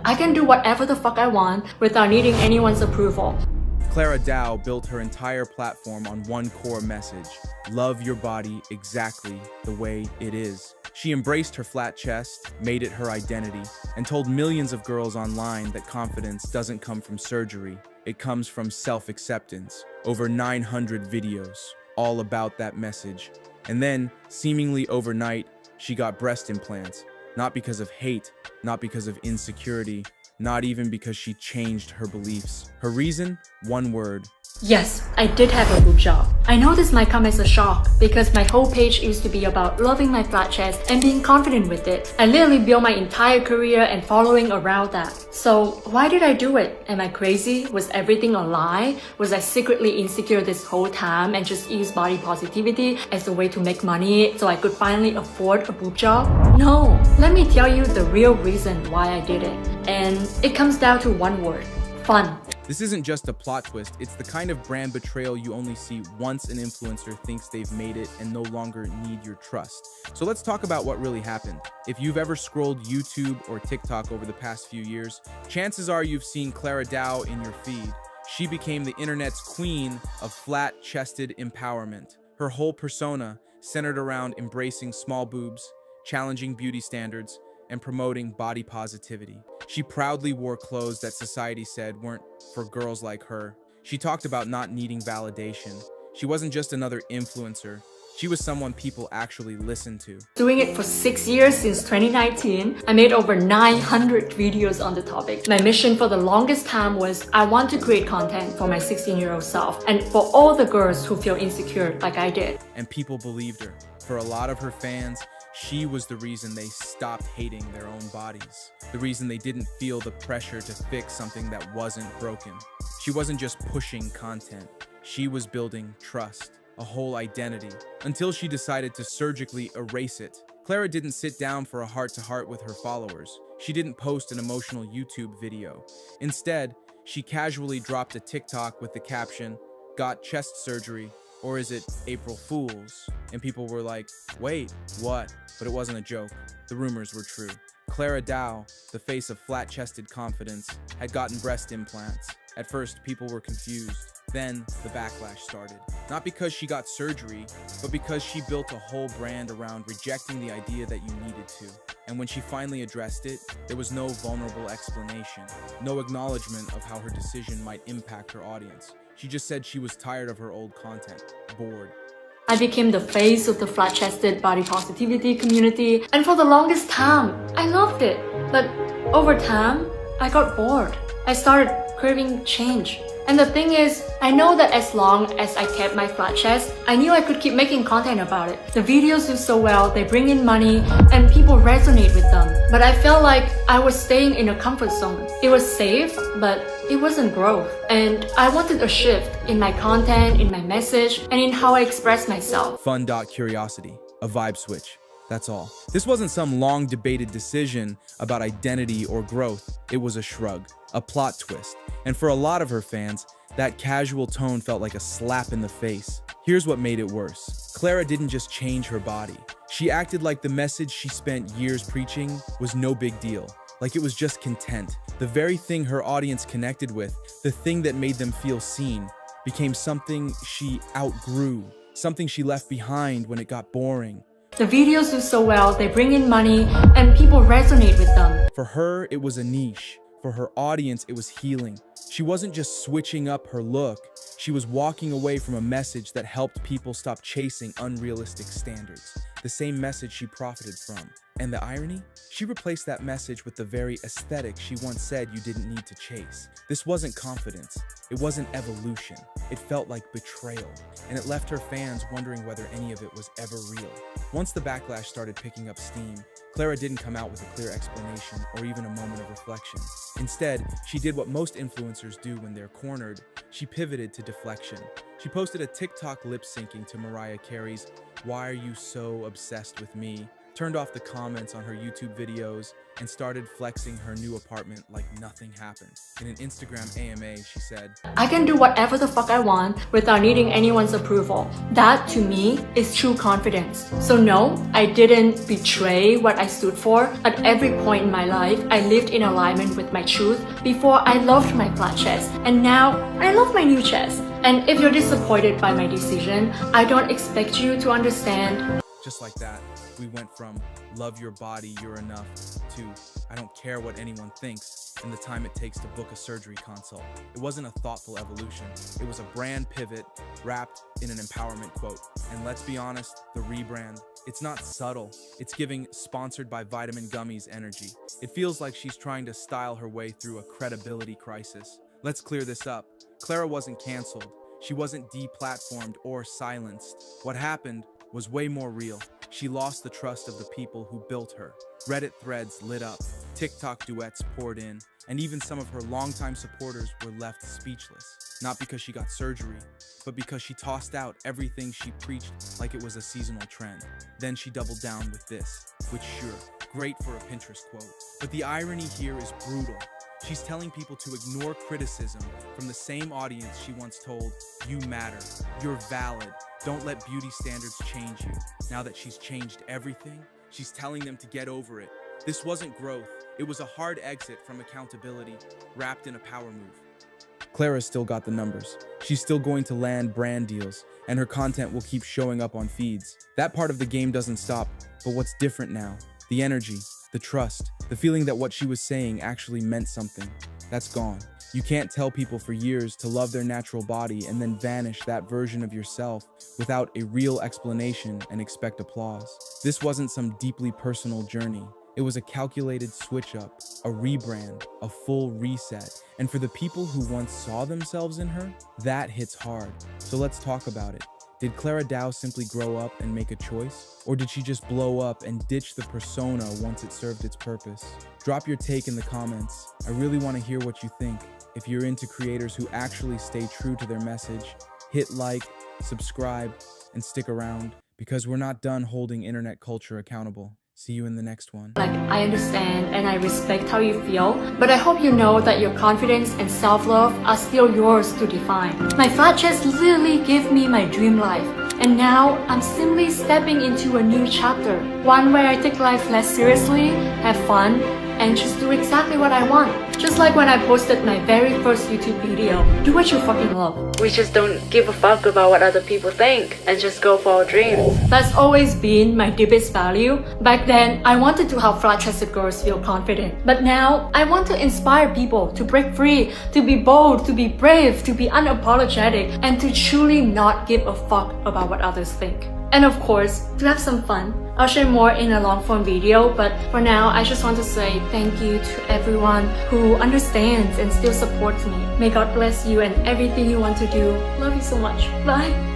I can do whatever the fuck I want without needing anyone's approval. Clara Dao built her entire platform on one core message: love your body exactly the way it is. She embraced her flat chest, made it her identity, and told millions of girls online that confidence doesn't come from surgery, it comes from self-acceptance. Over 900 videos, all about that message. And then, seemingly overnight, she got breast implants. Not because of hate, not because of insecurity, not even because she changed her beliefs. Her reason? One word. Yes, I did have a boob job. I know this might come as a shock because my whole page used to be about loving my flat chest and being confident with it. I literally built my entire career and following around that. So why did I do it? Am I crazy? Was everything a lie? Was I secretly insecure this whole time and just use body positivity as a way to make money so I could finally afford a boob job? No, let me tell you the real reason why I did it. And it comes down to one word: fun. This isn't just a plot twist, it's the kind of brand betrayal you only see once an influencer thinks they've made it and no longer need your trust. So let's talk about what really happened. If you've ever scrolled YouTube or TikTok over the past few years, chances are you've seen Clara Dao in your feed. She became the internet's queen of flat-chested empowerment. Her whole persona centered around embracing small boobs, challenging beauty standards, and promoting body positivity. She proudly wore clothes that society said weren't for girls like her. She talked about not needing validation. She wasn't just another influencer. She was someone people actually listened to. Doing it for 6 years since 2019, I made over 900 videos on the topic. My mission for the longest time was I want to create content for my 16-year-old self and for all the girls who feel insecure like I did. And people believed her. For a lot of her fans, she was the reason they stopped hating their own bodies. The reason they didn't feel the pressure to fix something that wasn't broken. She wasn't just pushing content. She was building trust, a whole identity, until she decided to surgically erase it. Clara didn't sit down for a heart-to-heart with her followers. She didn't post an emotional YouTube video. Instead, she casually dropped a TikTok with the caption, "Got chest surgery, or is it April Fool's?" And people were like, wait, what? But it wasn't a joke. The rumors were true. Clara Dao, the face of flat-chested confidence, had gotten breast implants. At first, people were confused. Then, the backlash started. Not because she got surgery, but because she built a whole brand around rejecting the idea that you needed to. And when she finally addressed it, there was no vulnerable explanation, no acknowledgement of how her decision might impact her audience. She just said she was tired of her old content, bored. I became the face of the flat-chested body positivity community, and for the longest time, I loved it. But over time, I got bored. I started craving change. And the thing is, I know that as long as I kept my flat chest, I knew I could keep making content about it. The videos do so well, they bring in money, and people resonate with them. But I felt like I was staying in a comfort zone. It was safe, but it wasn't growth. And I wanted a shift in my content, in my message, and in how I express myself. Fun.curiosity, a vibe switch. That's all. This wasn't some long debated decision about identity or growth. It was a shrug, a plot twist. And for a lot of her fans, that casual tone felt like a slap in the face. Here's what made it worse. Clara didn't just change her body. She acted like the message she spent years preaching was no big deal. Like it was just content. The very thing her audience connected with, the thing that made them feel seen, became something she outgrew, something she left behind when it got boring. The videos do so well, they bring in money, and people resonate with them. For her, it was a niche. For her audience, it was healing. She wasn't just switching up her look. She was walking away from a message that helped people stop chasing unrealistic standards. The same message she profited from. And the irony? She replaced that message with the very aesthetic she once said you didn't need to chase. This wasn't confidence. It wasn't evolution. It felt like betrayal. And it left her fans wondering whether any of it was ever real. Once the backlash started picking up steam, Clara didn't come out with a clear explanation or even a moment of reflection. Instead, she did what most influencers do when they're cornered. She pivoted to deflection. She posted a TikTok lip-syncing to Mariah Carey's "Why Are You So Obsessed With Me?" turned off the comments on her YouTube videos, and started flexing her new apartment like nothing happened. In an Instagram AMA, she said, I can do whatever the fuck I want without needing anyone's approval. That, to me, is true confidence. So no, I didn't betray what I stood for. At every point in my life, I lived in alignment with my truth. Before, I loved my flat chest, and now, I love my new chest. And if you're disappointed by my decision, I don't expect you to understand. Just like that, we went from love your body, you're enough, to I don't care what anyone thinks in the time it takes to book a surgery consult. It wasn't a thoughtful evolution. It was a brand pivot wrapped in an empowerment quote. And let's be honest, the rebrand, it's not subtle. It's giving sponsored by vitamin gummies energy. It feels like she's trying to style her way through a credibility crisis. Let's clear this up. Clara wasn't canceled. She wasn't deplatformed or silenced. What happened was way more real. She lost the trust of the people who built her. Reddit threads lit up, TikTok duets poured in, and even some of her longtime supporters were left speechless. Not because she got surgery, but because she tossed out everything she preached like it was a seasonal trend. Then she doubled down with this, which sure, great for a Pinterest quote. But the irony here is brutal. She's telling people to ignore criticism from the same audience she once told, you matter, you're valid, don't let beauty standards change you. Now that she's changed everything, she's telling them to get over it. This wasn't growth, it was a hard exit from accountability, wrapped in a power move. Clara's still got the numbers. She's still going to land brand deals, and her content will keep showing up on feeds. That part of the game doesn't stop, but what's different now? The energy, the trust, the feeling that what she was saying actually meant something. That's gone. You can't tell people for years to love their natural body and then vanish that version of yourself without a real explanation and expect applause. This wasn't some deeply personal journey. It was a calculated switch up, a rebrand, a full reset. And for the people who once saw themselves in her, that hits hard. So let's talk about it. Did Clara Dao simply grow up and make a choice? Or did she just blow up and ditch the persona once it served its purpose? Drop your take in the comments. I really want to hear what you think. If you're into creators who actually stay true to their message, hit like, subscribe, and stick around, because we're not done holding internet culture accountable. See you in the next one. Like, I understand and I respect how you feel, but I hope you know that your confidence and self-love are still yours to define. My flat chest literally gave me my dream life, and now I'm simply stepping into a new chapter. One where I take life less seriously, have fun, and just do exactly what I want. Just like when I posted my very first YouTube video, do what you fucking love. We just don't give a fuck about what other people think and just go for our dreams. That's always been my deepest value. Back then, I wanted to help flat-chested girls feel confident. But now, I want to inspire people to break free, to be bold, to be brave, to be unapologetic, and to truly not give a fuck about what others think. And of course, to have some fun. I'll share more in a long-form video, but for now, I just want to say thank you to everyone who understands and still supports me. May God bless you and everything you want to do. Love you so much. Bye!